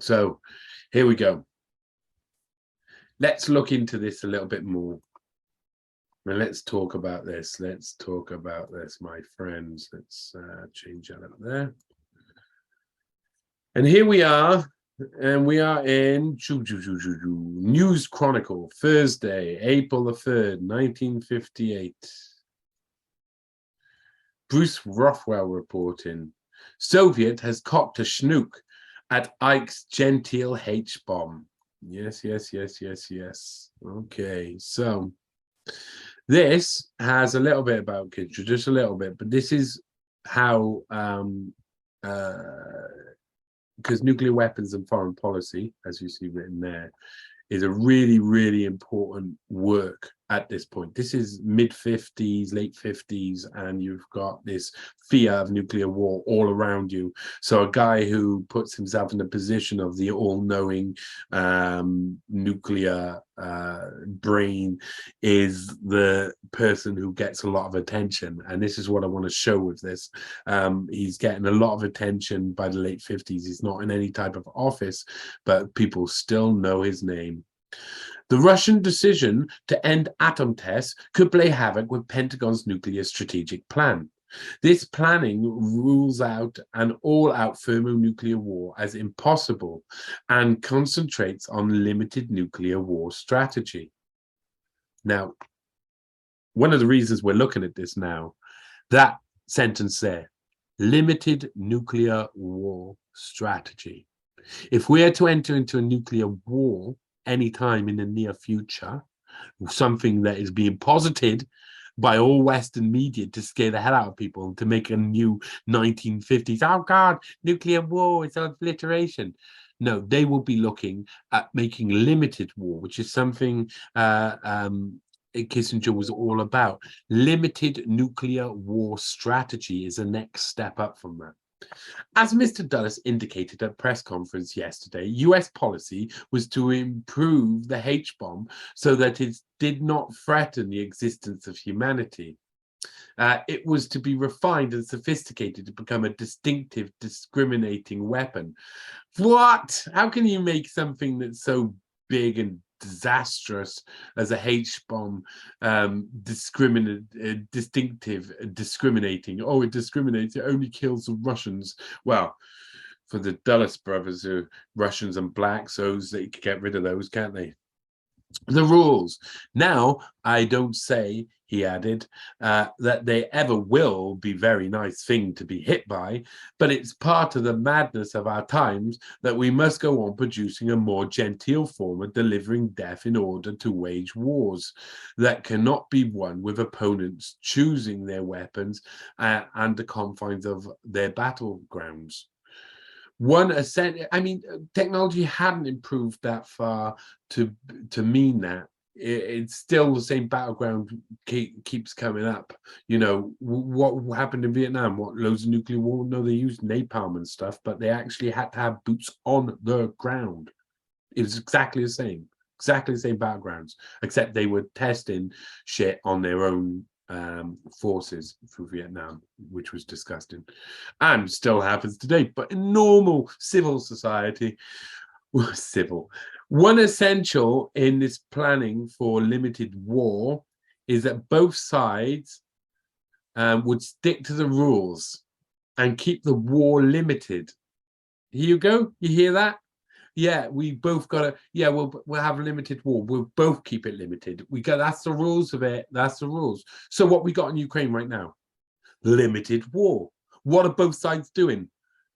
So here we go. Let's look into this a little bit more. And let's talk about this. Let's talk about this, my friends. Let's change that up there. And here we are. And we are in News Chronicle, Thursday, April the 3rd, 1958. Bruce Rothwell reporting. Soviet has cocked a Snook at Ike's Genteel H-bomb. Yes. Okay, so this has a little bit about Kitchener, just a little bit, but this is how because nuclear weapons and foreign policy, as you see written there, is a really, really important work at this point. This is mid-50s, late 50s, and you've got this fear of nuclear war all around you. So a guy who puts himself in the position of the all-knowing nuclear brain is the person who gets a lot of attention. And this is what I want to show with this. He's getting a lot of attention by the late 50s. He's not in any type of office, but people still know his name. The Russian decision to end atom tests could play havoc with Pentagon's nuclear strategic plan. This planning rules out an all-out thermonuclear war as impossible and concentrates on limited nuclear war strategy. Now, one of the reasons we're looking at this now, that sentence there, limited nuclear war strategy. If we are to enter into a nuclear war anytime in the near future, something that is being posited by all Western media to scare the hell out of people, to make a new 1950s, oh God, nuclear war, it's obliteration. No, they will be looking at making limited war, which is something Kissinger was all about. Limited nuclear war strategy is the next step up from that. As Mr. Dulles indicated at a press conference yesterday, US policy was to improve the H-bomb so that it did not threaten the existence of humanity. It was to be refined and sophisticated to become a distinctive, discriminating weapon. What? How can you make something that's so big and disastrous as a H-bomb distinctive, discriminating? Oh, it discriminates, it only kills the Russians. Well, for the Dulles brothers, who Russians and blacks, so they could get rid of those, can't they? The rules. Now, I don't say, he added, that they ever will be very nice thing to be hit by, but it's part of the madness of our times that we must go on producing a more genteel form of delivering death in order to wage wars that cannot be won with opponents choosing their weapons and the confines of their battlegrounds. I mean, technology hadn't improved that far to mean that. It's still the same battleground keeps coming up. You know, what happened in Vietnam? What, loads of nuclear war? No, they used napalm and stuff, but they actually had to have boots on the ground. It was exactly the same battlegrounds, except they were testing shit on their own forces through Vietnam, which was disgusting and still happens today. But in normal civil society, one essential in this planning for limited war is that both sides would stick to the rules and keep the war limited. Here you go. You hear that? Yeah, we both got to, yeah, we'll have a limited war. We'll both keep it limited. That's the rules of it. That's the rules. So what we got in Ukraine right now? Limited war. What are both sides doing?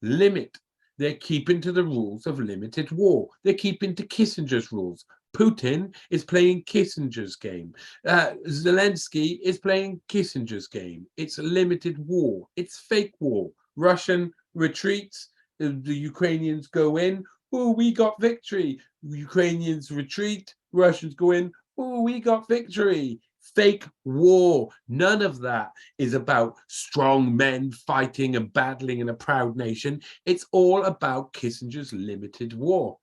Limit. They're keeping to the rules of limited war. They're keeping to Kissinger's rules. Putin is playing Kissinger's game. Zelensky is playing Kissinger's game. It's a limited war. It's fake war. Russian retreats. The Ukrainians go in. Oh, we got victory. Ukrainians retreat. Russians go in. Oh, we got victory. Fake war. None of that is about strong men fighting and battling in a proud nation. It's all about Kissinger's limited war,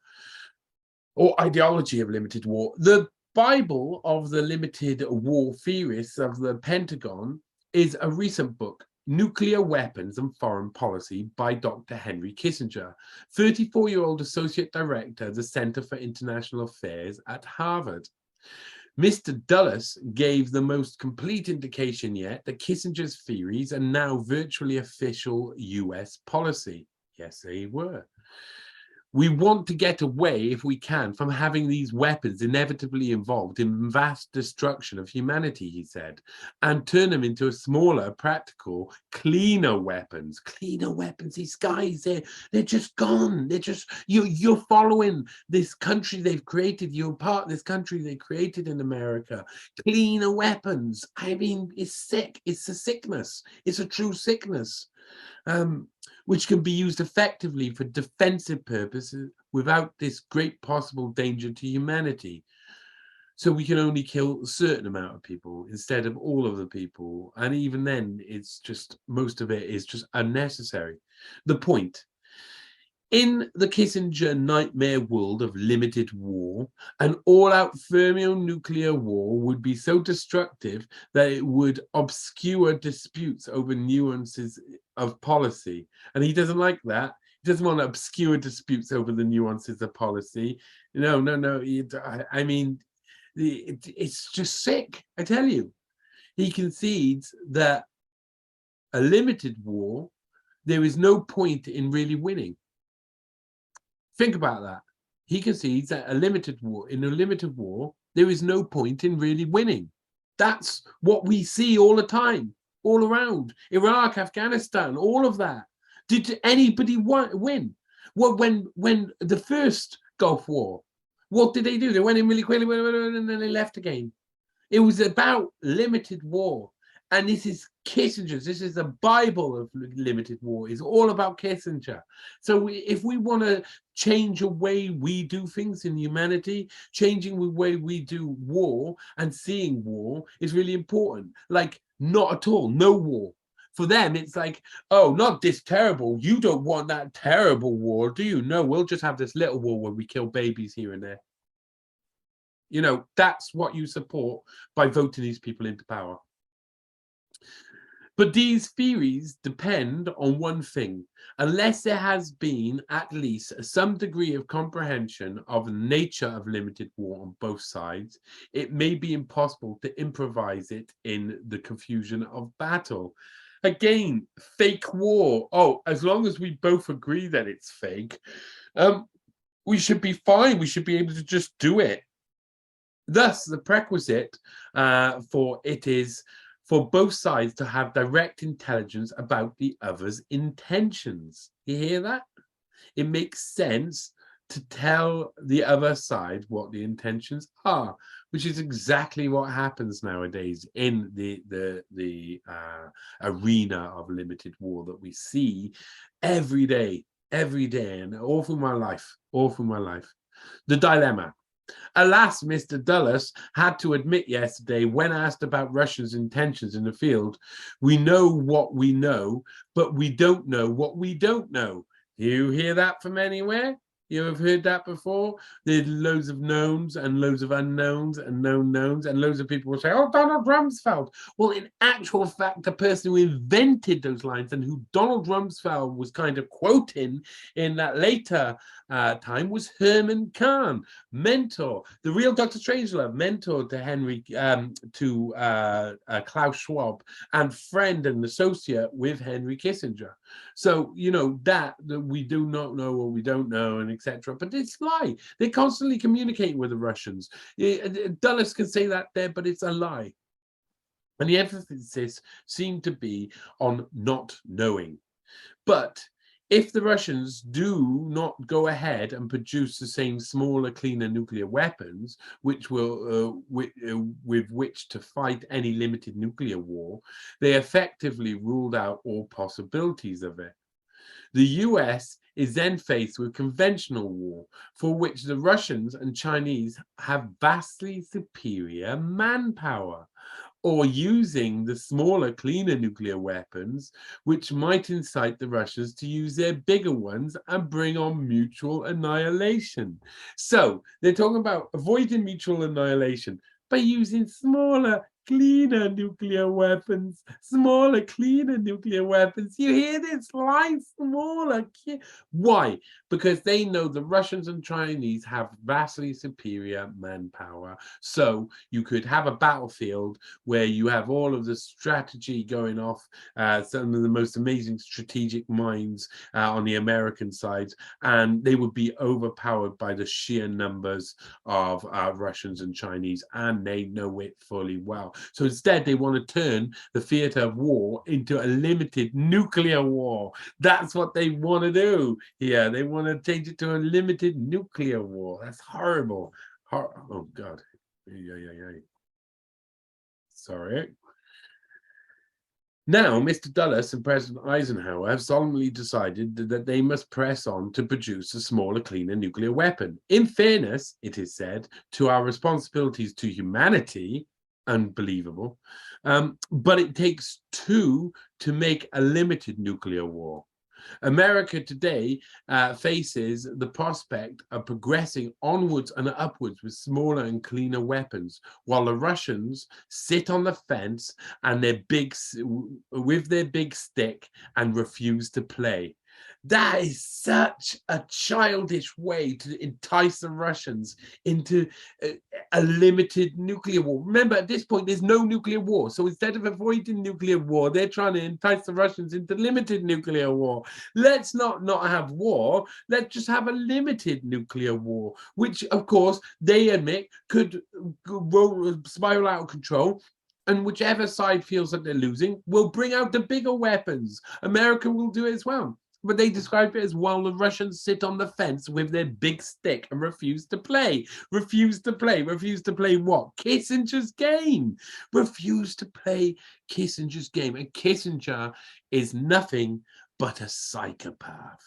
or ideology of limited war. The Bible of the limited war theorists of the Pentagon is a recent book. Nuclear Weapons and Foreign Policy by Dr. Henry Kissinger, 34-year-old Associate Director of the Center for International Affairs at Harvard. Mr. Dulles gave the most complete indication yet that Kissinger's theories are now virtually official US policy. Yes, they were. We want to get away, if we can, from having these weapons inevitably involved in vast destruction of humanity, he said, and turn them into a smaller, practical, cleaner weapons. Cleaner weapons, these guys, they're just gone. They're just, you're following this country they've created. You're part of this country they created in America. Cleaner weapons. I mean, it's sick. It's a sickness. It's a true sickness. Which can be used effectively for defensive purposes without this great possible danger to humanity. So we can only kill a certain amount of people instead of all of the people. And even then, it's just, most of it is just unnecessary. The point. In the Kissinger nightmare world of limited war, an all-out thermonuclear war would be so destructive that it would obscure disputes over nuances of policy. And he doesn't like that. He doesn't want to obscure disputes over the nuances of policy. No. I mean, it's just sick, I tell you. He concedes that a limited war, there is no point in really winning. Think about that. He concedes that in a limited war, there is no point in really winning. That's what we see all the time, all around. Iraq, Afghanistan, all of that. Did anybody win? Well, when the first Gulf War, what did they do? They went in really quickly, and then they left again. It was about limited war. And this is Kissinger's, this is the Bible of limited war. It's all about Kissinger. So if we want to change the way we do things in humanity, changing the way we do war and seeing war is really important. Like, not at all, no war. For them, it's like, oh, not this terrible. You don't want that terrible war, do you? No, we'll just have this little war where we kill babies here and there. You know, that's what you support by voting these people into power. But these theories depend on one thing. Unless there has been at least some degree of comprehension of the nature of limited war on both sides, it may be impossible to improvise it in the confusion of battle. Again, fake war. Oh, as long as we both agree that it's fake, we should be fine. We should be able to just do it. Thus, the prerequisite for it is for both sides to have direct intelligence about the other's intentions. You hear that? It makes sense to tell the other side what the intentions are, which is exactly what happens nowadays in the arena of limited war that we see every day, and all through my life. The dilemma. Alas, Mr. Dulles had to admit yesterday, when asked about Russia's intentions in the field, we know what we know, but we don't know what we don't know. You hear that from anywhere? You have heard that before? There's loads of knowns and loads of unknowns and known knowns, and loads of people will say, oh, Donald Rumsfeld. Well, in actual fact, the person who invented those lines and who Donald Rumsfeld was kind of quoting in that later time was Herman Kahn, mentor, the real Dr. Strangelove, mentor to Klaus Schwab, and friend and associate with Henry Kissinger. So, you know, that we do not know or we don't know, and etc. But it's a lie. They're constantly communicating with the Russians. Dulles can say that there, but it's a lie. And the emphasis seemed to be on not knowing. But if the Russians do not go ahead and produce the same smaller, cleaner nuclear weapons, which will with which to fight any limited nuclear war, they effectively ruled out all possibilities of it. The US is then faced with conventional war, for which the Russians and Chinese have vastly superior manpower, or using the smaller, cleaner nuclear weapons, which might incite the Russians to use their bigger ones and bring on mutual annihilation. So they're talking about avoiding mutual annihilation by using smaller, cleaner nuclear weapons, smaller, cleaner nuclear weapons. You hear this line? Smaller. Why? Because they know the Russians and Chinese have vastly superior manpower. So you could have a battlefield where you have all of the strategy going off, some of the most amazing strategic minds on the American side, and they would be overpowered by the sheer numbers of Russians and Chinese, and they know it fully well. So instead, they want to turn the theater of war into a limited nuclear war. That's what they want to do here. They want to change it to a limited nuclear war. That's horrible. Oh, God. Yeah. Sorry. Now, Mr. Dulles and President Eisenhower have solemnly decided that they must press on to produce a smaller, cleaner nuclear weapon. In fairness, it is said, to our responsibilities to humanity, unbelievable, but it takes two to make a limited nuclear war. America today faces the prospect of progressing onwards and upwards with smaller and cleaner weapons, while the Russians sit on the fence and with their big stick and refuse to play. That is such a childish way to entice the Russians into a limited nuclear war. Remember, at this point, there's no nuclear war. So instead of avoiding nuclear war, they're trying to entice the Russians into limited nuclear war. Let's not have war. Let's just have a limited nuclear war, which, of course, they admit could spiral out of control. And whichever side feels that they're losing will bring out the bigger weapons. America will do it as well. But they describe it as, while the Russians sit on the fence with their big stick and refuse to play. Refuse to play what? Kissinger's game. Refuse to play Kissinger's game. And Kissinger is nothing but a psychopath.